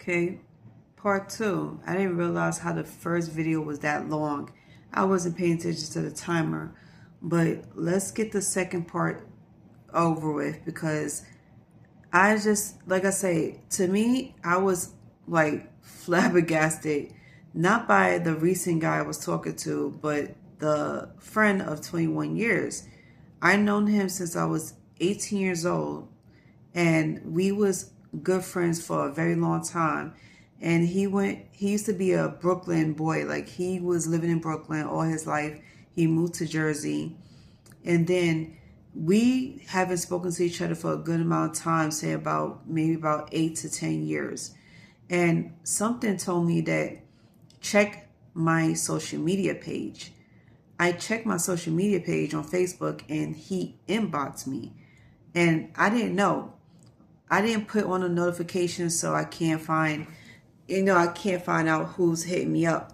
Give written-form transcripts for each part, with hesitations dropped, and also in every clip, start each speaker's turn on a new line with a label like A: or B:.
A: Okay, part two. I didn't realize how the first video was that long. I wasn't paying attention to the timer. But let's get the second part over with because I just, like I say, to me, I was like flabbergasted, not by the recent guy I was talking to, but the friend of 21 years. I known him since I was 18 years old, and we was good friends for a very long time. And he used to be a Brooklyn boy. Like, he was living in Brooklyn all his life. He moved to Jersey, and then we haven't spoken to each other for a good amount of time, say about maybe about 8 to 10 years. And something told me that check my social media page. I checked my social media page on Facebook and he inboxed me. And I didn't know. I didn't put on a notification, so I can't find, I can't find out who's hitting me up.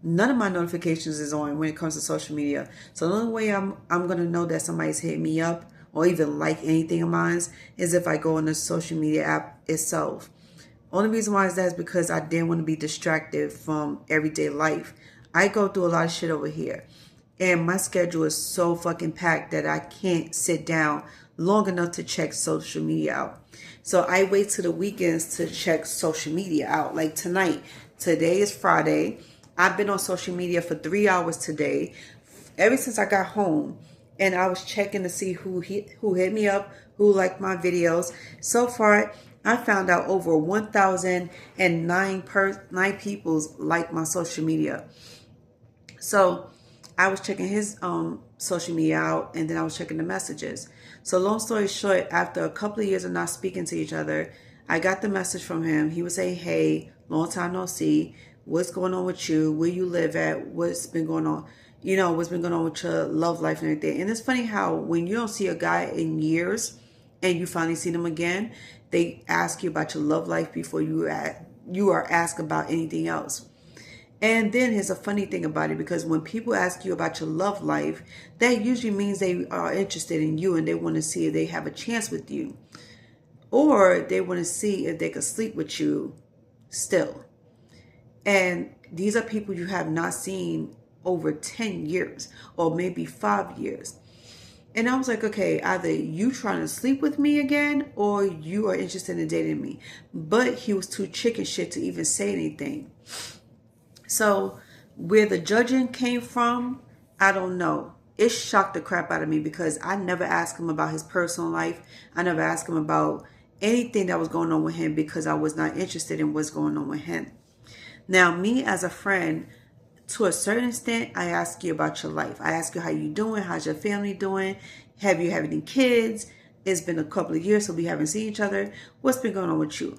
A: None of my notifications is on when it comes to social media. So the only way I'm gonna know that somebody's hitting me up or even like anything of mine is if I go on the social media app itself. Only reason why is that is because I didn't want to be distracted from everyday life. I go through a lot of shit over here. And my schedule is so fucking packed that I can't sit down long enough to check social media out. So I wait till the weekends to check social media out. Like tonight, today is Friday. I've been on social media for 3 hours today, ever since I got home. And I was checking to see who hit me up, who liked my videos. So far, I found out over 1,009 people's like my social media. So I was checking his social media out, and then I was checking the messages. So long story short, after a couple of years of not speaking to each other, I got the message from him. He would say, "Hey, long time no see. What's going on with you? Where you live at? What's been going on? What's been going on with your love life and everything." And it's funny how when you don't see a guy in years and you finally see them again, they ask you about your love life before you are asked about anything else. And then here's a funny thing about it, because when people ask you about your love life, that usually means they are interested in you and they want to see if they have a chance with you. Or they want to see if they could sleep with you still. And these are people you have not seen over 10 years or maybe 5 years. And I was like, okay, either you trying to sleep with me again or you are interested in dating me. But he was too chicken shit to even say anything. So where the judging came from, I don't know. It shocked the crap out of me because I never asked him about his personal life. I never asked him about anything that was going on with him because I was not interested in what's going on with him. Now, me as a friend, to a certain extent, I ask you about your life. I ask you how you doing, how's your family doing, have you had any kids? It's been a couple of years, so we haven't seen each other. What's been going on with you?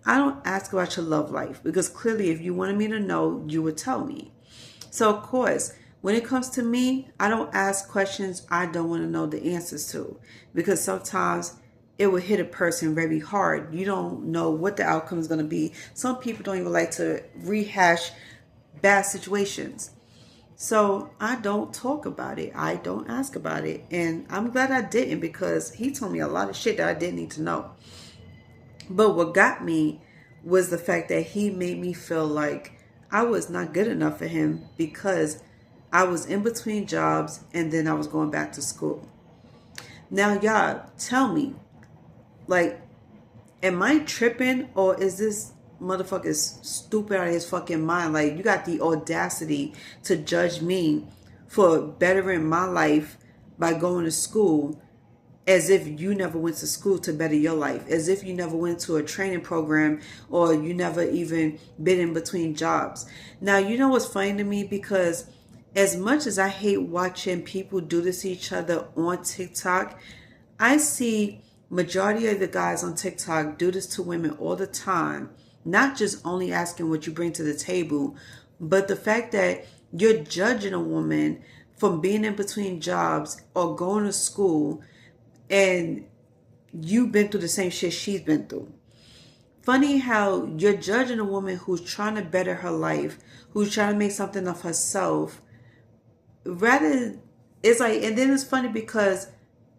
A: I don't ask about your love life because clearly if you wanted me to know, you would tell me. So of course, when it comes to me, I don't ask questions I don't want to know the answers to, because sometimes it will hit a person very hard. You don't know what the outcome is going to be. Some people don't even like to rehash bad situations. So I don't talk about it. I don't ask about it. And I'm glad I didn't, because he told me a lot of shit that I didn't need to know. But what got me was the fact that he made me feel like I was not good enough for him because I was in between jobs and then I was going back to school. Now, y'all, tell me, like, am I tripping or is this motherfucker stupid out of his fucking mind? Like, you got the audacity to judge me for bettering my life by going to school, as if you never went to school to better your life, as if you never went to a training program or you never even been in between jobs. Now, you know what's funny to me? Because as much as I hate watching people do this to each other on TikTok, I see majority of the guys on TikTok do this to women all the time. Not just only asking what you bring to the table, but the fact that you're judging a woman from being in between jobs or going to school, and you've been through the same shit she's been through. Funny how you're judging a woman who's trying to better her life, who's trying to make something of herself. Rather, it's like, and then it's funny because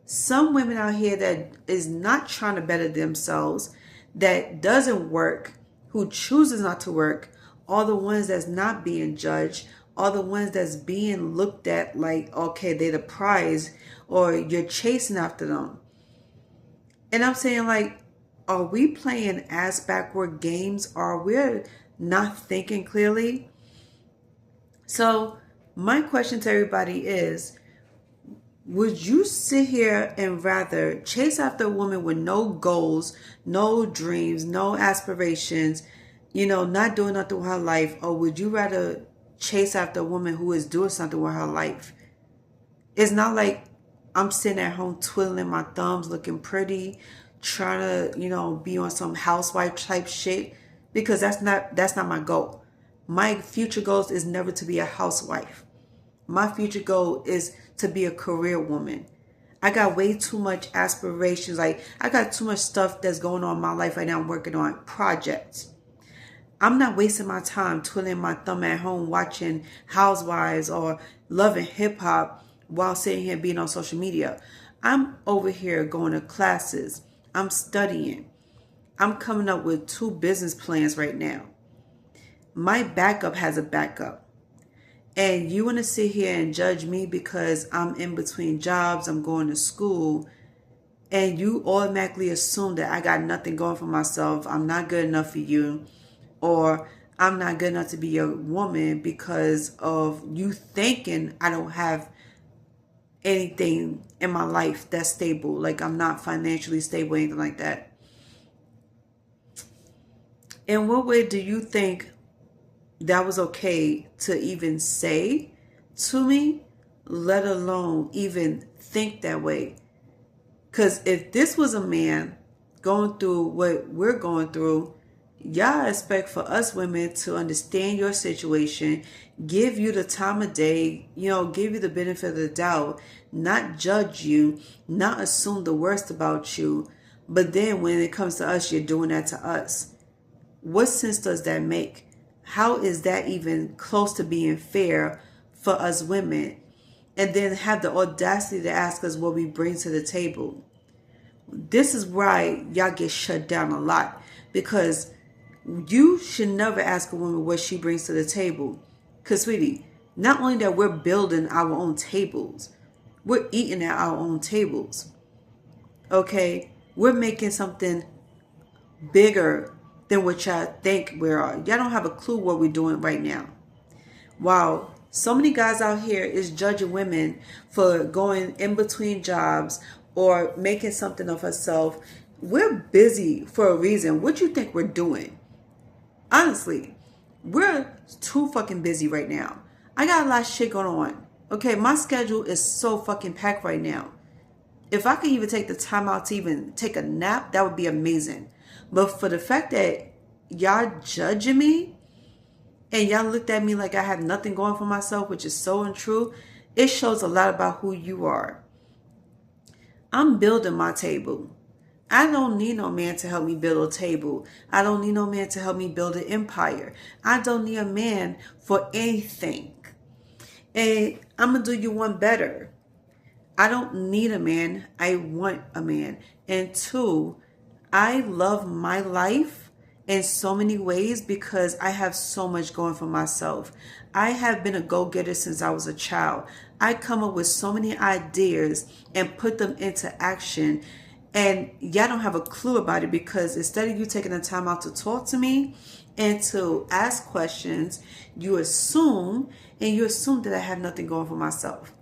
A: some women out here that is not trying to better themselves, that doesn't work who chooses not to work are the ones that's not being judged, are the ones that's being looked at like, okay, they're the prize, or you're chasing after them. And I'm saying, like, are we playing ass backward games? Are we not thinking clearly? So my question to everybody is, would you sit here and rather chase after a woman with no goals, no dreams, no aspirations, not doing nothing with her life? Or would you rather chase after a woman who is doing something with her life? It's not like I'm sitting at home twiddling my thumbs, looking pretty, trying to, be on some housewife type shit, because that's not my goal. My future goal is never to be a housewife. My future goal is to be a career woman. I got way too much aspirations. Like, I got too much stuff that's going on in my life right now. I'm working on projects. I'm not wasting my time twiddling my thumb at home watching Housewives or loving hip hop while sitting here being on social media. I'm over here going to classes. I'm studying. I'm coming up with 2 business plans right now. My backup has a backup. And you want to sit here and judge me because I'm in between jobs, I'm going to school, and you automatically assume that I got nothing going for myself, I'm not good enough for you, or I'm not good enough to be your woman because of you thinking I don't have anything in my life that's stable, like I'm not financially stable, anything like that. In what way do you think that was okay to even say to me, let alone even think that way? Because if this was a man going through what we're going through, y'all expect for us women to understand your situation, give you the time of day, give you the benefit of the doubt, not judge you, not assume the worst about you. But then when it comes to us, you're doing that to us. What sense does that make? How is that even close to being fair for us women? And then have the audacity to ask us what we bring to the table. This is why y'all get shut down a lot, because you should never ask a woman what she brings to the table. Because, sweetie, not only that we're building our own tables, we're eating at our own tables. Okay? We're making something bigger than what y'all think we are. Y'all don't have a clue what we're doing right now. Wow. So many guys out here is judging women for going in between jobs or making something of herself. We're busy for a reason. What you think we're doing? Honestly, we're too fucking busy right now. I got a lot of shit going on. Okay, my schedule is so fucking packed right now. If I could even take the time out to even take a nap, that would be amazing. But for the fact that y'all judging me and y'all looked at me like I have nothing going for myself, which is so untrue, it shows a lot about who you are. I'm building my table. I don't need no man to help me build a table. I don't need no man to help me build an empire. I don't need a man for anything. And I'm going to do you one better. I don't need a man. I want a man. And 2, I love my life in so many ways because I have so much going for myself. I have been a go-getter since I was a child. I come up with so many ideas and put them into action. And y'all don't have a clue about it because instead of you taking the time out to talk to me and to ask questions, you assume that I have nothing going for myself.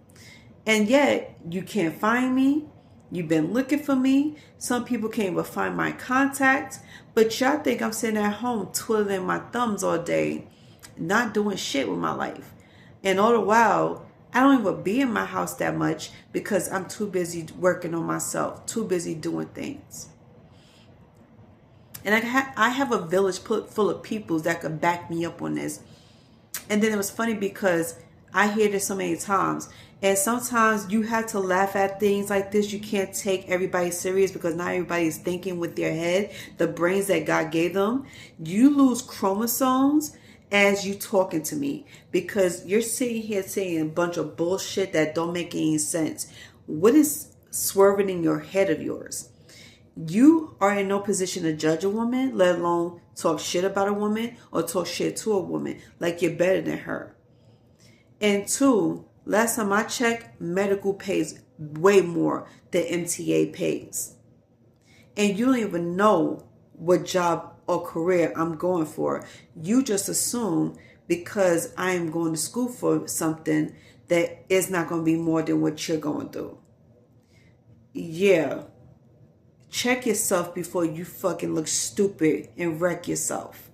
A: And yet you can't find me. You've been looking for me. Some people can't even find my contact. But y'all think I'm sitting at home twiddling my thumbs all day, not doing shit with my life. And all the while, I don't even be in my house that much because I'm too busy working on myself, too busy doing things. And I have a village full of people that could back me up on this. And then it was funny because I hear this so many times. And sometimes you have to laugh at things like this. You can't take everybody serious because not everybody is thinking with their head, the brains that God gave them. You lose chromosomes as you talking to me because you're sitting here saying a bunch of bullshit that don't make any sense. What is swerving in your head of yours? You are in no position to judge a woman, let alone talk shit about a woman or talk shit to a woman like you're better than her. And two, last time I checked, medical pays way more than MTA pays. And you don't even know what job or career I'm going for. You just assume because I am going to school for something that it's not going to be more than what you're going through. Yeah. Check yourself before you fucking look stupid and wreck yourself.